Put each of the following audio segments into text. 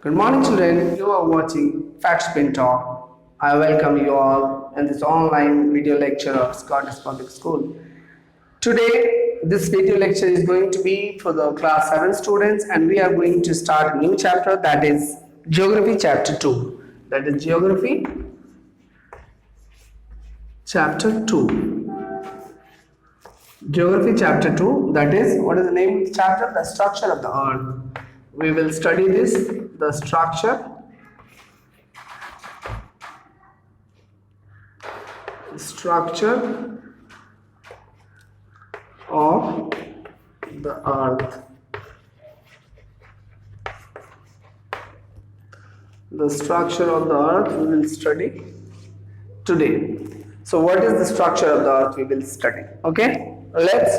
Good morning, children. You are watching Facts Spin Talk. I welcome you all in this online video lecture of Scottish Public School. Today, this video lecture is going to be for the class 7 students, and we are going to start a new chapter, that is Geography Chapter 2. That is Geography Chapter 2. Geography Chapter 2, that is, what is the name of the chapter? The structure of the earth. We will study this, the structure of the earth. The structure of the earth we will study today. So what is the structure of the earth we will study? Okay, let's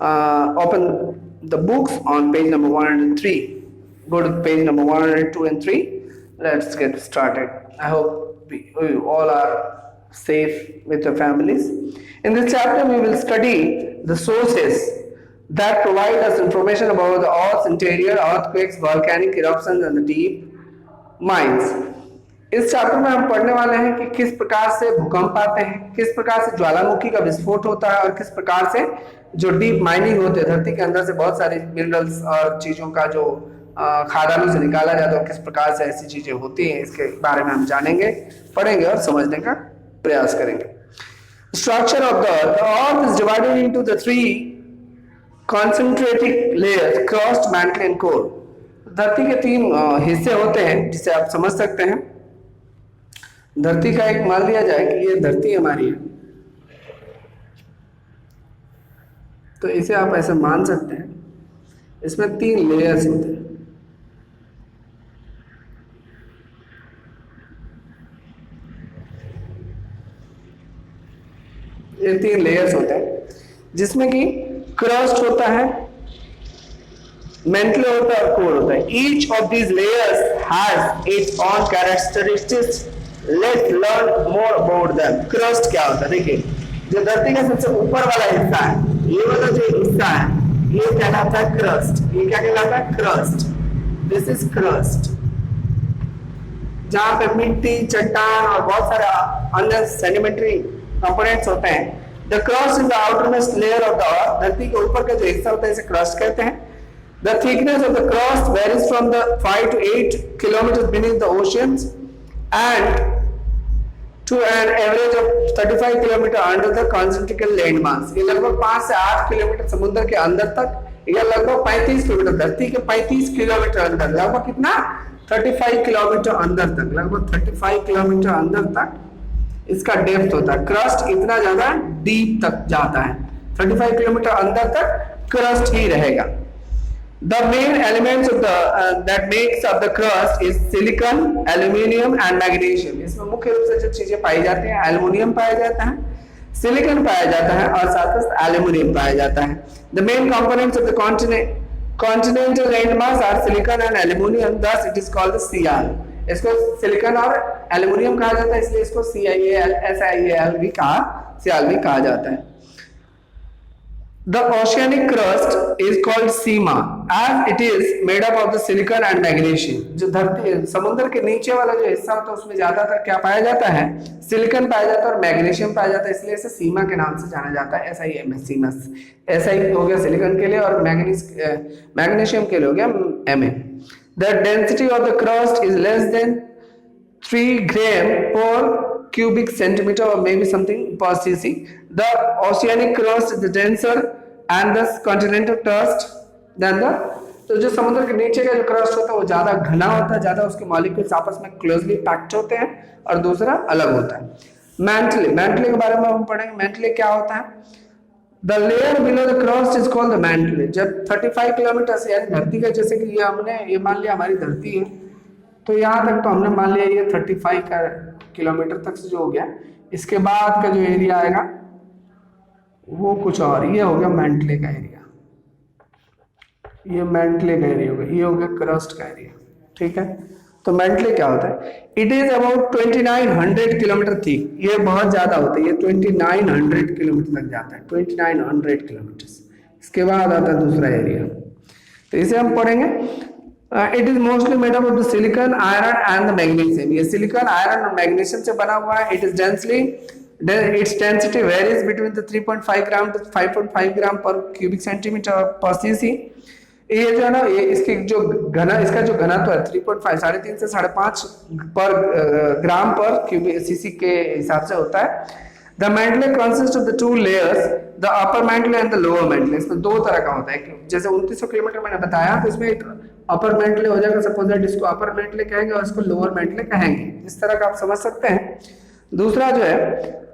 open the books on page number 103. Go to page number 102 and 3. Let's get started. I hope you all are safe with your families. In this chapter, we will study the sources that provide us information about the Earth's interior, earthquakes, volcanic eruptions, and the deep mines. इस chapter में हम पढ़ने वाले हैं कि किस प्रकार से भूकंप आते हैं, किस प्रकार से ज्वालामुखी का विस्फोट होता है और किस प्रकार से जो डीप माइनिंग होते हैं, धरती के अंदर से बहुत सारे मिनरल्स और चीजों का जो खादानों से निकाला जाता है, किस प्रकार से ऐसी चीजें होती हैं, इसके बारे में हम जानेंगे, पढ़ेंगे और समझने का प्रयास करेंगे. Structure of the earth is divided into the 3 concentric layers, crust, mantle and core. धरती के 3 हिस्से होते हैं, जिसे आप समझ सकते हैं. धरती का एक मान लिया जाए कि ये धरती हमारी है, तो इसे आप ऐसे मान सकते हैं. इसमें 3 लेयर्स होते हैं. ये 3 लेयर्स होते हैं, जिसमें कि क्रस्ट होता है, मेंटल होता है और कोर होता है. Each of these layers has its own characteristics. Let's learn more about them. Crust क्या होता है? देखिए, जो धरती का सबसे ऊपर वाला हिस्सा है, ये वाला जो हिस्सा है, ये कहलाता है क्रस्ट. ये क्या कहलाता है? क्रस्ट. दिस इज क्रस्ट, जहां पे मिट्टी, चट्टान और बहुत सारे अन्य सेडिमेंट्री कंपोनेंट्स होते हैं. The crust is the outermost layer of the earth. धरती के ऊपर का जो हिस्सा होता है इसे क्रस्ट कहते हैं. The thickness of the crust varies from the 5 to 8 kilometers beneath the oceans and to an average of 35 kilometer under the concentric landmass. ये लगभग 5 से 8 किलोमीटर समुद्र के अंदर तक, या लगभग 35 किलोमीटर, धरती के 35 किलोमीटर अंदर, लगभग कितना? 35 किलोमीटर अंदर तक, लगभग 35 किलोमीटर अंदर तक इसका डेप्थ होता है. क्रस्ट इतना ज्यादा डीप तक जाता है, 35 किलोमीटर अंदर तक क्रस्ट ही रहेगा. The main elements of the that makes up the crust is silicon, aluminium and magnesium. इसमें मुख्य रूप से जो चीजें पाई जाती हैं, एल्युमिनियम पाया जाता है, सिलिकॉन पाया जाता है और साथ ही एल्युमिनियम पाया जाता है. The main components of the continental landmass are silicon and aluminium. Thus it is called the Sial. इसको सिलिकॉन और एल्युमिनियम कहा जाता है, इसलिए इसको SiAl भी कहा जाता है. The oceanic crust is called seema as it is made up of the silicon and magnesium. जो धरती समुद्र के नीचे वाला जो हिस्सा होता है उसमें ज्यादातर क्या पाया जाता है? सिलिकॉन पाया जाता है और मैग्नीशियम पाया जाता है, इसलिए इसे सीमा के नाम से जाना जाता है. SiMa. SI हो गया सिलिकॉन के लिए और मैग्नीशियम के लिए हो गया Ma. The density of the crust is less than 3 gram per cubic centimeter or maybe something per cc. The oceanic crust is denser and the continental crust than the. तो जो समुद्र के नीचे का जो क्रस्ट होता है वो ज्यादा घना होता है, ज्यादा उसके मॉलिक्यूल्स आपस में क्लोजली पैक्ड होते हैं, और दूसरा अलग होता है. मैंटले के बारे में हम पढ़ेंगे. मैंटले क्या होता है? The layer below the crust is called the mantle. जब 35 किलोमीटर से, यानी धरती का, जैसे कि ये मान लिया हमारी धरती है, तो यहाँ तक तो हमने मान लिया ये 35 किलोमीटर तक से जो हो गया, इसके बाद का जो एरिया आएगा वो कुछ और, ये हो गया मैंटले का एरिया. ये मैंटले का एरिया होगा, ये हो गया क्रस्ट का एरिया. ठीक है, तो मैंटले क्या होता है? It is about 2900 kilometre thick. ये बहुत ज्यादा होता है, ये 2900 किलोमीटर तक जाता है, 2900 किलोमीटर. इसके बाद आता है दूसरा एरिया, तो इसे हम पढ़ेंगे. It is mostly made up of the silicon iron and the magnesium. ये सिलिकॉन आयरन और मैग्नीशियम से बना हुआ है। It is densely its density varies between the 3.5 gram to 5.5 ग्राम पर क्यूबिक सेंटीमीटर पर सीसी। ये जो है ना, ये इसकी जो इसका जो घनत्व है 3.5 3.5 से 5.5 पर ग्राम पर क्यूबिक सीसी के हिसाब से होता है। The mantle consists of the two layers, the upper mantle and the lower mantle। इसमें दो तरह का होता है। जैसे 2900 किलोमीटर मैंने बताया, तो इसमें एक अपर मैंटले हो जाएगा, सपोज दैट इसको अपर मैंटले कहेंगे और इसको लोअर मैंटले कहेंगे। इस तरह का आप समझ सकते हैं। दूसरा जो है,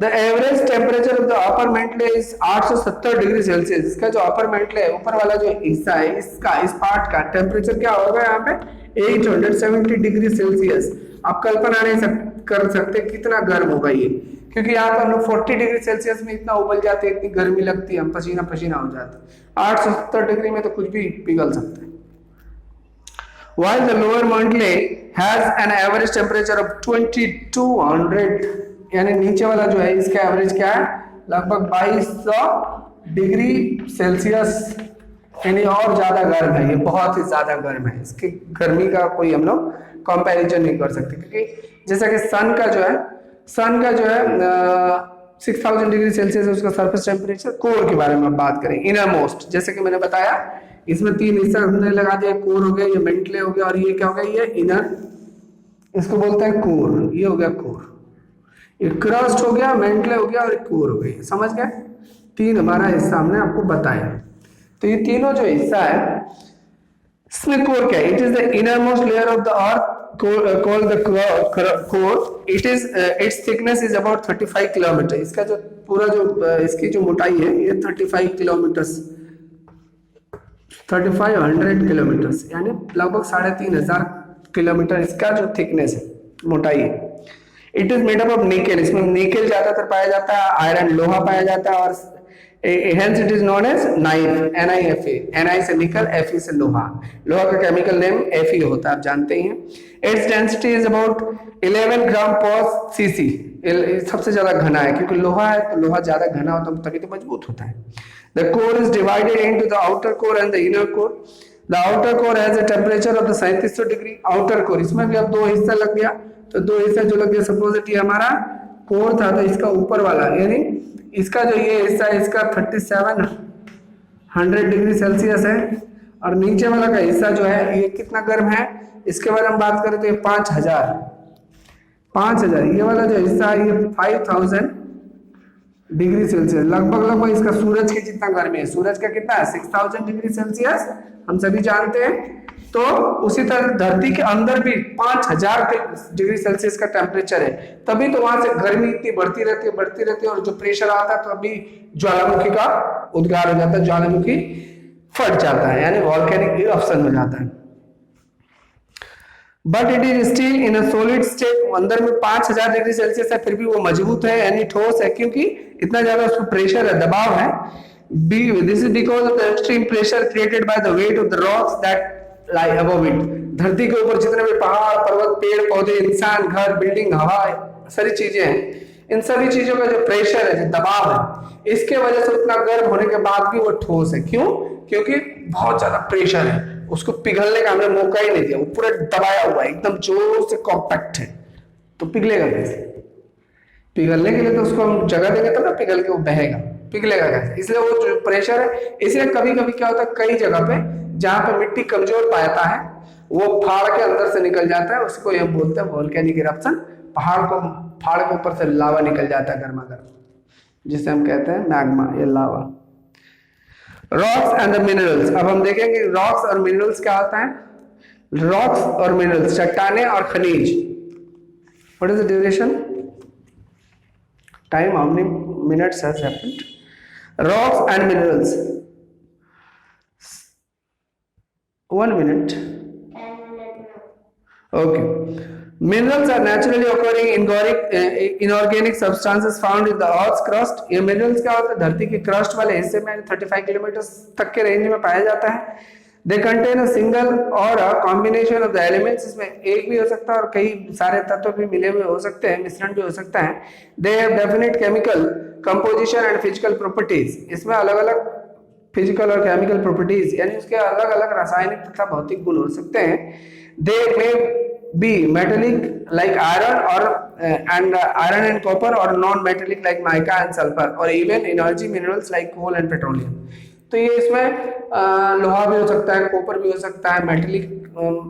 the average temperature of the upper mantle is 870 degree Celsius. इसका जो अपर मैंटले है, ऊपर वाला जो हिस्सा है, इसका इस पार्ट का टेम्परेचर क्या होगा यहाँ पे 870 डिग्री सेल्सियस। आप कल्पना नहीं कर सकते कितना गर्म होगा ये, क्योंकि यहाँ पर हम लोग 40 डिग्री सेल्सियस में इतना उबल जाते हैं, इतनी गर्मी लगती है, हम पसीना पसीना हो जाता है। 870 डिग्री में तो कुछ भी पिघल सकता है। While the lower mantle has an average temperature of 2200, यानी नीचे वाला जो है इसका एवरेज क्या है, लगभग 2200 डिग्री सेल्सियस, यानी और ज्यादा गर्म है। ये बहुत ही ज्यादा गर्म है। इसकी गर्मी का कोई हम लोग कंपैरिजन नहीं कर सकते, क्योंकि जैसा कि सन का जो है 6000 डिग्री सेल्सियस उसका सरफेस टेम्परेचर। कोर के बारे में बात करें, इनर मोस्ट, जैसे कि मैंने बताया, इसमें 3 हिस्सा हमने लगा दिया। कोर हो गया, ये मेंटले हो गया, और ये क्या हो गया, ये इनर, इसको बोलते हैं कोर। ये हो गया कोर, ये क्रस्ट हो गया, मेंटले हो गया और एक कोर हो गई। समझ गए? 3 हमारा हिस्सा हमने आपको बताया। तो ये तीनों जो हिस्सा है, इसमें कोर क्या है? It is the inner most layer of the earth called the core। it is its thickness is about 35 kilometre. इसका जो पूरा जो इसकी जो मोटाई है, ये 35 किलोमीटर, 3500 किलोमीटर, यानी लगभग 3500 किलोमीटर इसका जो थिकनेस है, मोटाई है। It is made up of nickel. इसमें निकेल ज्यादातर पाया जाता है, आयरन लोहा पाया जाता है, और hence it is known as knife, NiFe। Ni से निकल, Fe से लोहा। लोहा का केमिकल नेम Fe होता है, आप जानते ही हैं। Its density is about 11 ग्राम पर cc। सबसे ज्यादा घना है, क्योंकि लोहा है तो लोहा ज्यादा घना होता है, तभी तो मजबूत होता है। The core is divided into the outer core and the inner core। The outer core has a temperature of the 3700 degree. outer core, इसमें भी अब 2 हिस्सा लग गया, तो 2 हिस्सा जो लग गया, सपोज ये हमारा कोर था, तो इसका ऊपर वाला, यानी इसका जो ये हिस्सा है, इसका 3700 डिग्री सेल्सियस है, और नीचे वाला का हिस्सा जो है, ये कितना गर्म है, इसके बारे में बात करें तो ये 5000। ये वाला जो हिस्सा है, ये 5000 डिग्री सेल्सियस, लगभग इसका सूरज के जितना गर्मी है। सूरज का कितना है, 6000 डिग्री सेल्सियस, हम सभी जानते हैं। तो उसी तरह धरती के अंदर भी 5000 डिग्री सेल्सियस का टेम्परेचर है, तभी तो वहां से गर्मी इतनी बढ़ती रहती है, और जो प्रेशर आता है तो अभी ज्वालामुखी का उद्गार हो जाता है, ज्वालामुखी फट जाता है, यानी वॉल्केनिक इरप्शन हो जाता है। But it is still in a solid state. अंदर में 5000 डिग्री सेल्सियस है, फिर भी वो मजबूत है, यानी ठोस है, क्योंकि इतना ज्यादा उसमें प्रेशर है, दबाव है। This is because of the extreme pressure created by the weight of the rocks that lie above it. धरती के ऊपर जितने भी पहाड़, पर्वत, पेड़ पौधे, इंसान, घर, बिल्डिंग, हवा, सारी चीजें हैं, इन सभी चीजों का जो प्रेशर है, जो दबाव है, इसके वजह से उतना गर्म होने के बाद भी वो ठोस है। क्यों? क्योंकि बहुत ज्यादा प्रेशर है, उसको पिघलने का हमने मौका ही नहीं दिया, वो पूरा दबाया हुआ है, एकदम जोर से कॉम्पैक्ट है, तो पिघलेगा कैसे? पिघलने के लिए तो उसको हम जगह देंगे तब ना पिघल के वो बहेगा, पिघलेगा कैसे? इसलिए वो जो प्रेशर है, इसलिए कभी कभी क्या होता है, कई जगह पे जहां पे मिट्टी कमजोर पाता है, वो फाड़ के अंदर से निकल जाता है, उसको ये बोलते हैं वोल्केनिक इरप्शन। फाड़ के ऊपर से लावा निकल जाता है गर्मा गर्म, जिसे हम कहते हैं मैग्मा, ये lava. Rocks and the minerals. अब हम देखेंगे रॉक्स और मिनरल्स क्या होता है। रॉक्स और मिनरल्स, चट्टाने और खनिज। What is the duration time, how many minutes has happened? Rocks and minerals, 1 minute. Okay. Minerals are naturally occurring inorganic substances found in the earth's crust। ये minerals क्या होता है, धरती के क्रस्ट वाले हिस्से में 35 किलोमीटर तक के रेंज में पाया जाता है। They contain a single or a combination of the elements। इसमें एक भी हो सकता है और कई सारे तत्व भी मिले हुए हो सकते हैं, मिश्रण भी हो सकता है। They have definite chemical composition and physical properties। इसमें अलग अलग फिजिकल और केमिकल प्रॉपर्टीज, यानी उसके अलग अलग रासायनिक तथा भौतिक गुण हो सकते हैं। They may be metallic like iron और iron and copper, or non-metallic like mica and sulfur, or even energy minerals like coal and petroleum। तो ये इसमें लोहा भी हो सकता है, कॉपर भी हो सकता है, मेटेलिक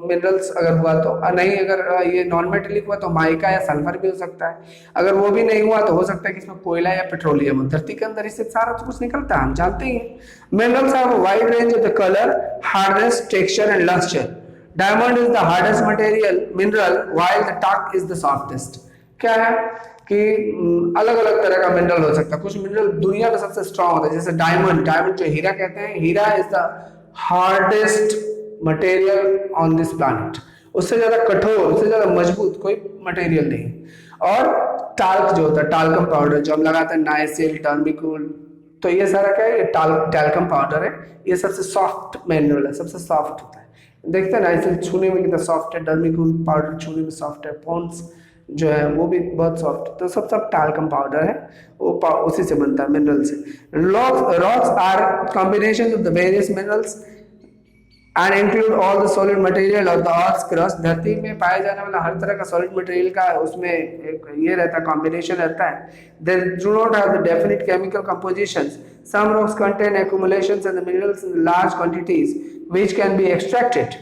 मिनरल्स अगर हुआ तो, नहीं अगर ये नॉन मेटेलिक हुआ तो माइका या सल्फर भी हो सकता है। अगर वो भी नहीं हुआ तो हो सकता है कि इसमें कोयला या पेट्रोलियम हो। धरती के अंदर इससे सारा तो कुछ निकलता है, हम जानते ही हैं। Minerals have a wide range of the colour, hardness, texture and lustre. Diamond is the hardest material mineral while the talc is the softest. क्या है कि अलग अलग तरह का मिनरल हो सकता है। कुछ मिनरल दुनिया में सबसे स्ट्रांग होता है, जैसे डायमंड। डायमंड जो हीरा कहते हैं, हीरा is the hardest material on this planet. उससे ज्यादा कठोर, उससे ज्यादा मजबूत कोई मटेरियल नहीं। और टाल्क जो होता है, टाल्कम पाउडर जो हम लगाते हैं, नाइसिल, टर्मिकुल, तो ये सारा क्या है, ये टाल्कम पाउडर है। ये सबसे सॉफ्ट मिनरल है, सबसे सॉफ्ट होता है। देखते हैं नाइसिल छूने में कितना सॉफ्ट है, टर्मिकुल पाउडर छूने में सॉफ्ट है, पॉन्स जो है वो भी बहुत सॉफ्ट। तो सब टाल्कम पाउडर है, वो उसी से बनता है, मिनरल से। Rocks are combination of the various minerals and include all the solid material of the earth's crust. धरती में पाए जाने वाला हर तरह का सॉलिड मटेरियल का उसमें एक ये रहता है, कॉम्बिनेशन रहता है। They do not have the definite chemical compositions. Some rocks contain accumulations and the minerals in large quantities which can be extracted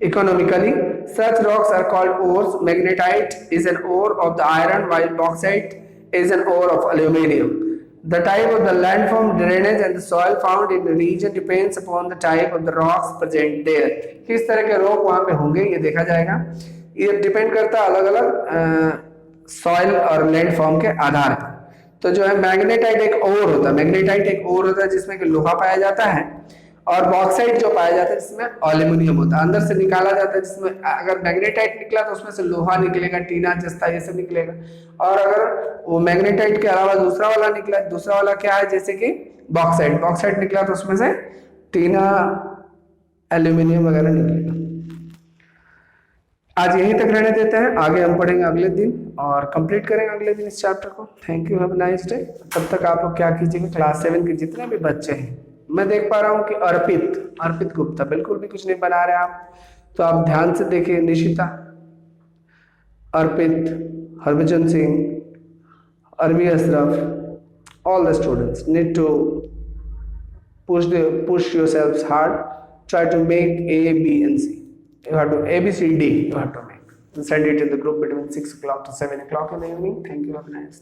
economically. Such rocks are called ores. Magnetite is an ore of the iron, while bauxite is an ore of aluminium. The type of the landform, drainage and the soil found in the region depends upon the type of the rocks present there. किस तरह के rock वहां पे होंगे ये देखा जाएगा। ये डिपेंड करता है अलग अलग सॉइल और लैंडफॉर्म के आधार पर। तो जो है मैग्नेटाइट एक ओर होता है, मैग्नेटाइट एक ओर होता है जिसमें कि लोहा पाया जाता है। और बॉक्साइट जो पाया जाता है जिसमें एल्यूमिनियम होता है, अंदर से निकाला जाता है। जिसमें अगर मैग्नेटाइट निकला तो उसमें से लोहा निकलेगा, टीना, जस्ता, ये सब निकलेगा। और अगर वो मैग्नेटाइट के अलावा दूसरा वाला निकला, दूसरा वाला क्या है, जैसे कि बॉक्साइट, बॉक्साइट निकला तो उसमें से टीना, एल्यूमिनियम वगैरह निकलेगा। आज यहीं तक रहने देते हैं, आगे हम पढ़ेंगे अगले दिन और कंप्लीट करेंगे अगले दिन इस चैप्टर को। Thank you, have a nice day. तब तक आप लोग क्या कीजिएगा, क्लास 7 के जितने भी बच्चे हैं, मैं देख पा रहा हूँ कि अर्पित गुप्ता बिल्कुल भी कुछ नहीं बना रहे आप, तो आप ध्यान से देखिए। निशिता, अर्पित, हरभजन सिंह, अरबी Ashraf, all the students need to push yourselves hard. Try to make A, B and C. You have to A, B, C, D. You have to make. Send it in the group between 6 o'clock to 7 o'clock in the evening. Thank you. Have a nice day.